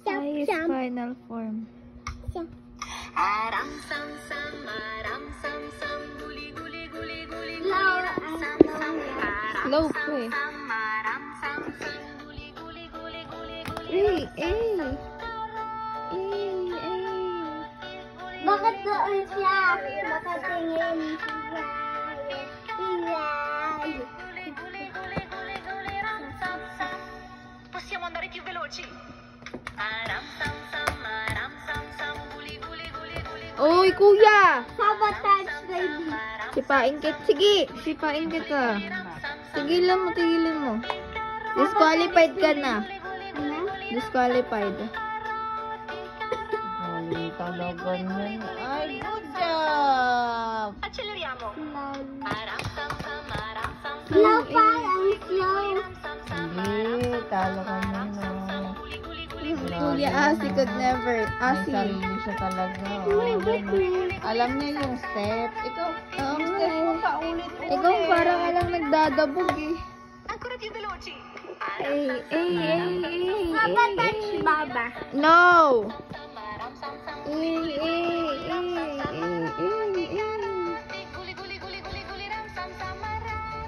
Ay, his final form. Aram sam sam, aram sam sam, guli guli guli guli guli, Slow, ram sam slow. sam, aram Slow sam po eh. sam, aram sam sam, guli guli guli guli guli, Eh, eh. ram Bakit doon siya? Nakatingin siya. guli guli guli guli guli, ram sam sam. Possiamo andare più veloci? Aram sam sam, aram sam sam, guli guli guli guli. Uy, kuya! Sabotage, baby. Sipain kita. Sige, sipain kita. Tigilan mo, tigilan mo. Disqualified ka na. Ano? Disqualified. Galing talaga niyan. Ay, good job! Acceleriamo. Slow. Aram sam sam, aram sam sam. Slow pa, ang slow. Hindi, talo ka niyan. Kuya Asi could never. May Asi. sarili siya talaga. Alam niya yung step. Ikaw, yung step mo pa ulit-ulit. Ikaw parang ka lang nagdadabog eh. Ancora più veloci. Eh, eh, eh, eh, Sabotage, eh. baba. No! Aram sam sam. Eh, eh, eh, eh, eh, eh. Guli guli guli guli guli, ram sam sam, aram.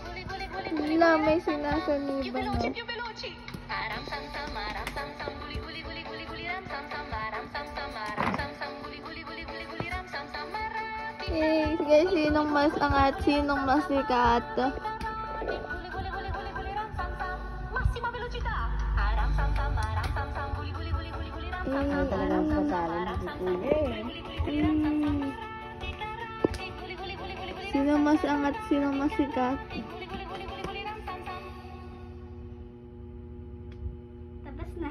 Guli guli guli guli. Wala, may Più sinasaniban veloci, no? più veloci. Aram sam sam, aram sam sam, guli guli guli guli guli, ram sam sam, aram sam sam, aram sam sam, guli guli guli guli guli, ram sam sam, aram. Eh, sige, sinong mas angat, sinong mas sikat? Guli guli guli guli guli, ram sam sam. Massima velocità. Aram sam sam, aram sam sam, guli guli guli guli guli, ram sam sam. Talagang kasali na si Kuya eh. Guli guli guli guli guli, Sino mas angat, sino mas sikat? guli guli guli guli guli, ram sam sam. Tapos na.